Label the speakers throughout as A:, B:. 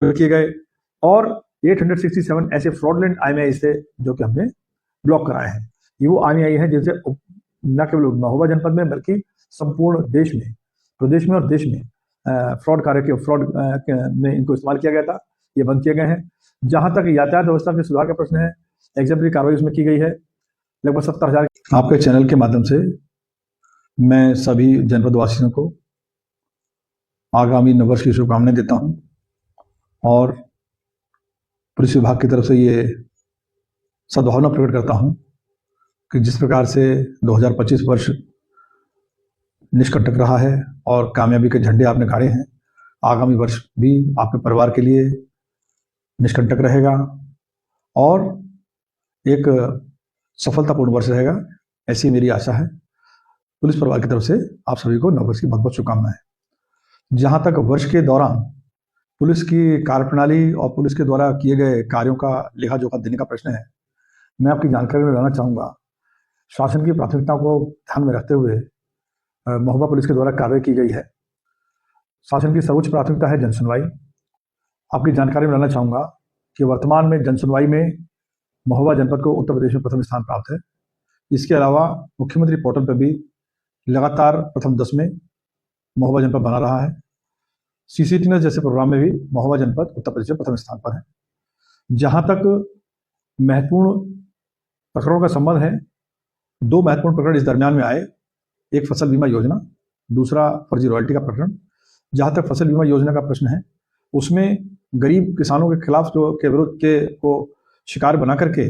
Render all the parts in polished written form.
A: किए गए और 867 ऐसे फ्रॉडलेंट IMEI थे जो कि हमने ब्लॉक कराए हैं। ये वो IMEI हैं जिनसे न केवल महोबा जनपद में बल्कि संपूर्ण देश में, प्रदेश में और देश में फ्रॉड में इनको इस्तेमाल किया गया था। ये बंद किए गए हैं। जहां तक यातायात व्यवस्था में सुधार का प्रश्न है, एग्जेम्पलरी कार्रवाई उसमें की गई है। लगभग 70,000 आपके चैनल के माध्यम से मैं सभी जनपद वासियों को आगामी नववर्ष की शुभकामनाएं देता हूं और पुलिस विभाग की तरफ से ये सद्भावना प्रकट करता हूं कि जिस प्रकार से 2025 वर्ष निष्कंटक रहा है और कामयाबी के झंडे आपने गाड़े हैं, आगामी वर्ष भी आपके परिवार के लिए निष्कंटक रहेगा और एक सफलतापूर्ण वर्ष रहेगा, ऐसी मेरी आशा है। पुलिस परिवार की तरफ से आप सभी को नववर्ष की बहुत बहुत शुभकामनाएं। जहां तक वर्ष के दौरान पुलिस की कार्यप्रणाली और पुलिस के द्वारा किए गए कार्यों का लेखा जोखा देने का प्रश्न है, मैं आपकी जानकारी में लाना चाहूँगा। शासन की प्राथमिकताओं को ध्यान में रखते हुए महोबा पुलिस के द्वारा कार्रवाई की गई है। शासन की सर्वोच्च प्राथमिकता है जनसुनवाई। आपकी जानकारी में लाना चाहूँगा कि वर्तमान में जनसुनवाई में महोबा जनपद को उत्तर प्रदेश में प्रथम स्थान प्राप्त है। इसके अलावा मुख्यमंत्री पोर्टल पर भी लगातार प्रथम 10 में महोबा जनपद बना रहा है। CCTV जैसे प्रोग्राम में भी महोबा जनपद उत्तर प्रदेश में प्रथम स्थान पर है। जहां तक महत्वपूर्ण प्रकरणों का संबंध है, 2 महत्वपूर्ण प्रकरण इस दरमियान में आए। एक फसल बीमा योजना, दूसरा फर्जी रॉयल्टी का प्रकरण। जहां तक फसल बीमा योजना का प्रश्न है, उसमें गरीब किसानों के खिलाफ जो के विरोध के को शिकार बना करके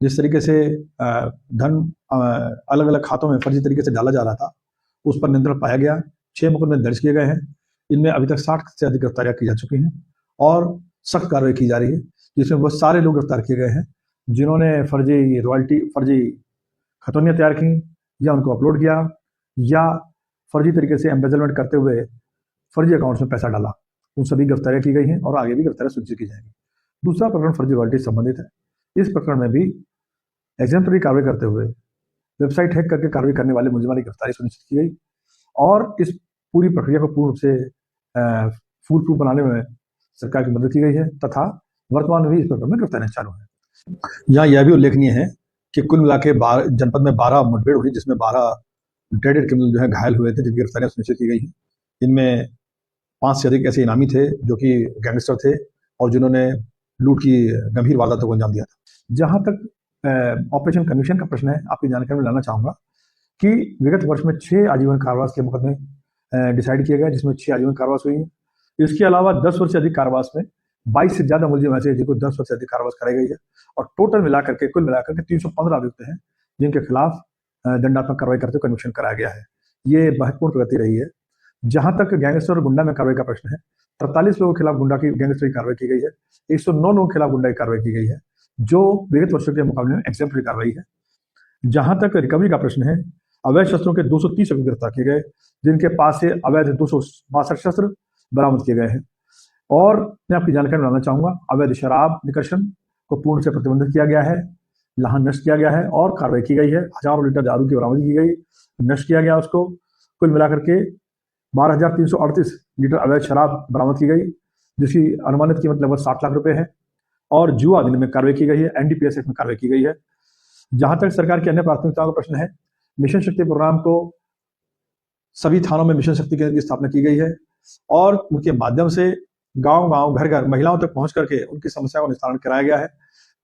A: जिस तरीके से धन अलग अलग खातों में फर्जी तरीके से डाला जा रहा था, उस पर नियंत्रण पाया गया। 6 मुकदमे दर्ज किए गए हैं। इनमें अभी तक 60 से अधिक गिरफ्तारियां की जा चुकी हैं और सख्त कार्रवाई की जा रही है, जिसमें बहुत सारे लोग गिरफ्तार किए गए हैं जिन्होंने फर्जी रॉयल्टी, फर्जी खतौनियाँ तैयार की या उनको अपलोड किया या फर्जी तरीके से एम्बेजलमेंट करते हुए फर्जी अकाउंट्स में पैसा डाला। उन सभी गिरफ्तारियां की गई हैं और आगे भी गिरफ्तारियां सुनिश्चित की जाएंगी। दूसरा प्रकरण फर्जी रॉयल्टी से संबंधित है। इस प्रकरण में भी एग्जेम्पलरी कार्रवाई करते हुए वेबसाइट हैक करके कार्रवाई करने वाले मुलजिमान की गिरफ्तारी सुनिश्चित की गई और इस पूरी प्रक्रिया को पूर्ण रूप से फूल प्रूफ बनाने में सरकार की मदद की गई है तथा वर्तमान में भी इस प्रकरण में गिरफ्तारियां चालू है। यहाँ यह भी उल्लेखनीय है कि कुल मिला के जनपद में 12 मुठभेड़ हुई, जिसमें 12 ड्रेडेड क्रिमिनल जो है घायल हुए थे, जिनकी गिरफ्तारियां सुनिश्चित की गई हैं। इनमें 5 से अधिक ऐसे इनामी थे जो कि गैंगस्टर थे और जिन्होंने लूट की गंभीर वारदातों को अंजाम दिया था। जहां तक ऑपरेशन कन्विक्शन का प्रश्न है, आपकी जानकारी में लाना चाहूंगा कि विगत वर्ष में 6 आजीवन कारावास के मुकदमे डिसाइड किए गए, जिसमें 6 आजीवन कारावास हुई हैं। इसके अलावा 10 वर्ष से अधिक कारावास में 22 से ज्यादा मुलजिम ऐसे जिनको 10 वर्ष से अधिक कारावास कराई गई है और टोटल मिलाकर के कुल मिलाकर के 315 अभियुक्त हैं जिनके खिलाफ दंडात्मक कार्रवाई करते हुए कन्विक्शन कराया गया है। ये महत्वपूर्ण प्रगति रही है। जहां तक गैंगस्टर और गुंडा में कार्रवाई का प्रश्न है, 43 लोगों के खिलाफ गुंडा की गैंगस्टर की कार्रवाई की गई है। 109 लोगों के खिलाफ गुंडा की कार्रवाई की गई है, जो विगत वर्षों के मुकाबले में एग्जेम्पलरी कार्रवाई है। जहां तक रिकवरी का प्रश्न है, अवैध शस्त्रों के 230 अभियुक्त गिरफ्तार किए गए, जिनके पास से अवैध 262 शस्त्र बरामद किए गए हैं। और मैं आपकी जानकारी बनाना चाहूंगा, अवैध शराब निकर्षण को पूर्ण से प्रतिबंधित किया गया है, लाहन नष्ट किया गया है और कार्रवाई की गई है। हजारों लीटर दारू की बरामदगी की गई, नष्ट किया गया उसको। कुल मिलाकर के 12,338 लीटर अवैध शराब बरामद की गई, जिसकी अनुमानित कीमत लगभग 60 लाख रुपए है और जुआ अधिनियम में कार्रवाई की गई है, NDPS एक्ट में कार्रवाई की गई है। जहां तक सरकार की अन्य प्राथमिकताओं का प्रश्न है, मिशन शक्ति प्रोग्राम को सभी थानों में मिशन शक्ति केंद्र की स्थापना की गई है और उनके माध्यम से गांव-गांव, घर-घर महिलाओं तक पहुंच करके उनकी समस्या का निस्तारण कराया गया है।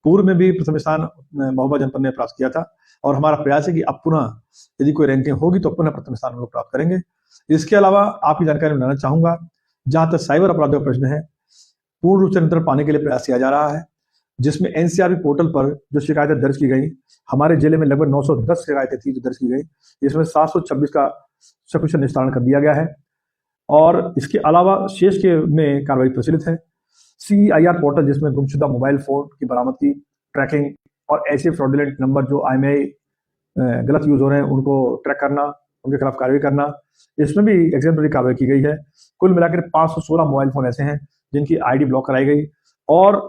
A: पूर्व में भी प्रथम स्थान महोबा जनपद ने प्राप्त किया था और हमारा प्रयास है कि अब पुनः यदि कोई रैंकिंग होगी तो पुनः प्रथम स्थान हम लोग प्राप्त करेंगे। इसके अलावा आपकी जानकारी में लाना चाहूंगा, जहां तक साइबर अपराधों का प्रश्न है, पूर्ण रूप से नियंत्रण पाने के लिए प्रयास किया जा रहा है, जिसमें NCRB पोर्टल पर जो शिकायतें दर्ज की गई, हमारे जिले में लगभग 910 शिकायतें थी जो दर्ज की गई, इसमें 726 का सकुशल निस्तारण कर दिया गया है और इसके अलावा शेष के में कार्रवाई प्रचलित है। CEIR पोर्टल, जिसमें गुमशुदा मोबाइल फोन की बरामदगी, ट्रैकिंग और ऐसे फ्रॉडुलेंट नंबर जो IMEI गलत यूज हो रहे हैं उनको ट्रैक करना, उनके खिलाफ कार्रवाई करना, इसमें भी एग्जेम्पलरी कार्रवाई की गई है। कुल मिलाकर 516 मोबाइल फोन ऐसे हैं जिनकी ID ब्लॉक कराई गई और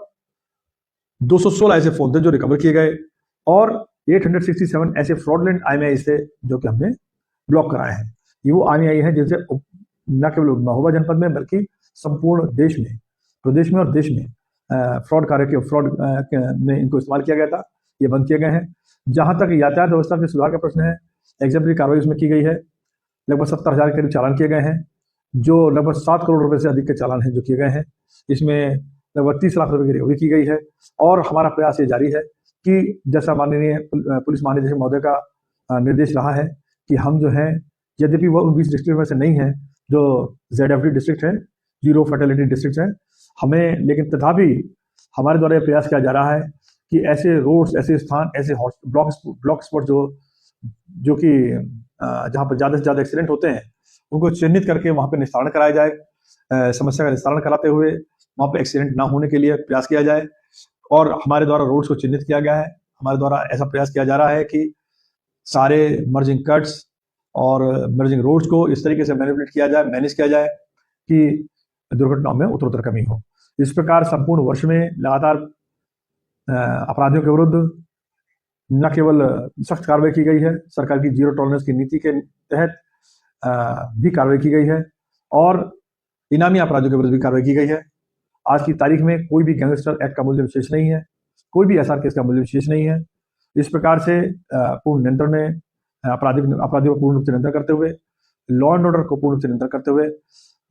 A: 216 ऐसे फोन थे जो रिकवर किए गए और 867 ऐसे फ्रॉडुलेंट IMEI थे जो कि हमने ब्लॉक कराए हैं। ये वो IMEI हैं जिनसे न केवल महोबा जनपद में बल्कि संपूर्ण देश में, प्रदेश में और देश में फ्रॉड में इनको इस्तेमाल किया गया था, ये बंद किए गए हैं। जहां तक यातायात व्यवस्था के सुधार का प्रश्न है, एग्जाम्पलरी कार्रवाई उसमें की गई है। लगभग 70,000 के करीब चालान किए गए हैं, जो लगभग 7 करोड़ रुपए से अधिक के चालान हैं जो किए गए हैं। इसमें लगभग 30 लाख रुपए की रिकवरी की गई है। और हमारा प्रयास ये जारी है कि जैसा माननीय पुलिस महानिदेशक महोदय का निर्देश रहा है कि हम जो है, यद्यपि वो 19 डिस्ट्रिक्ट में से नहीं है जो ZFD डिस्ट्रिक्ट है, जीरो फर्टिलिटी डिस्ट्रिक्ट है, हमें लेकिन तथापि हमारे द्वारा ये प्रयास किया जा रहा है कि ऐसे रोड्स, ऐसे स्थान, ऐसे ब्लॉक स्पॉट जो कि जहाँ पर ज़्यादा से ज़्यादा एक्सीडेंट होते हैं, उनको चिन्हित करके वहाँ पे निस्तारण कराया जाए। समस्या का निस्तारण कराते हुए वहाँ पे एक्सीडेंट ना होने के लिए प्रयास किया जाए। और हमारे द्वारा रोड्स को चिन्हित किया गया है। हमारे द्वारा ऐसा प्रयास किया जा रहा है कि सारे मर्जिंग कट्स और मर्जिंग रोड्स को इस तरीके से मैनिपुलेट किया जाए, मैनेज किया जाए कि दुर्घटनाओं में उत्तरोत्तर कमी हो। इस प्रकार संपूर्ण वर्ष में लगातार अपराधियों के विरुद्ध न केवल सख्त कार्रवाई की गई है, सरकार की जीरो टॉलरेंस की नीति के तहत भी कार्रवाई की गई है, और इनामी अपराधियों के विरुद्ध भी कार्रवाई की गई है। आज की तारीख में कोई भी गैंगस्टर एक्ट का मूल्य विशेष नहीं है, कोई भी SR केस का मूल्य विशेष नहीं है। इस प्रकार से पूर्ण नियंत्रण में अपराधियों को पूर्ण रूप से नियंत्रण करते हुए, लॉ एंड ऑर्डर को पूर्ण रूप से नियंत्रण करते हुए,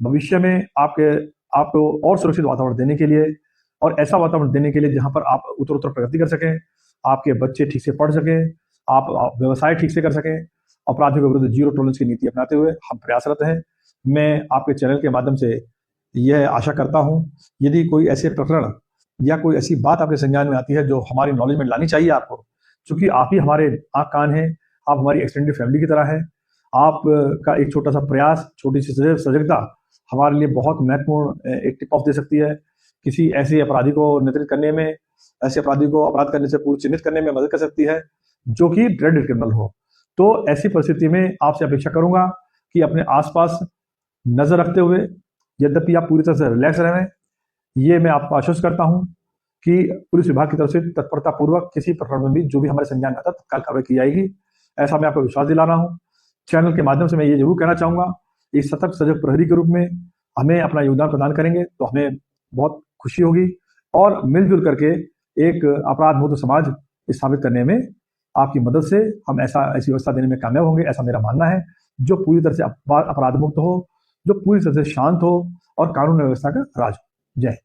A: भविष्य में आपको और सुरक्षित वातावरण देने के लिए, और ऐसा वातावरण देने के लिए जहां पर आप उत्तरोत्तर प्रगति कर सकें, आपके बच्चे ठीक से पढ़ सकें, आप व्यवसाय ठीक से कर सकें, अपराधियों के विरुद्ध जीरो टॉलरेंस की नीति अपनाते हुए हम प्रयासरत हैं। मैं आपके चैनल के माध्यम से यह आशा करता हूं, यदि कोई ऐसे प्रकरण या कोई ऐसी बात आपके संज्ञान में आती है जो हमारी नॉलेज में लानी चाहिए आपको, क्योंकि आप ही हमारे आँख कान हैं, आप हमारी एक्सटेंडेड फैमिली की तरह हैं। आपका एक छोटा सा प्रयास, छोटी सी सजगता हमारे लिए बहुत महत्वपूर्ण एक टिप ऑफ दे सकती है। किसी ऐसे अपराधी को नियंत्रित करने में, ऐसे अपराधी को अपराध करने से पूर्व चिन्हित करने में मदद कर सकती है जो कि ड्रेडेड क्रिमिनल हो। तो ऐसी परिस्थिति में आपसे अपेक्षा करूंगा कि अपने आसपास नजर रखते हुए, यद्यपि आप पूरी तरह से रिलैक्स रहें, ये मैं आपको आश्वस्त करता हूं कि पुलिस विभाग की तरफ से तत्परता पूर्वक किसी प्रकरण में भी जो भी हमारे संज्ञान में आता तत्काल कार्रवाई की जाएगी, ऐसा मैं आपको विश्वास दिला रहा हूं। चैनल के माध्यम से मैं ये जरूर कहना चाहूंगा, एक सतर्क सजग प्रहरी के रूप में हमें अपना योगदान प्रदान करेंगे तो हमें बहुत खुशी होगी, और मिलजुल करके एक अपराध मुक्त समाज स्थापित करने में आपकी मदद से हम ऐसी व्यवस्था देने में कामयाब होंगे, ऐसा मेरा मानना है, जो पूरी तरह से अपराध मुक्त हो, जो पूरी तरह से शांत हो और कानून व्यवस्था का राज हो। जय हिंद।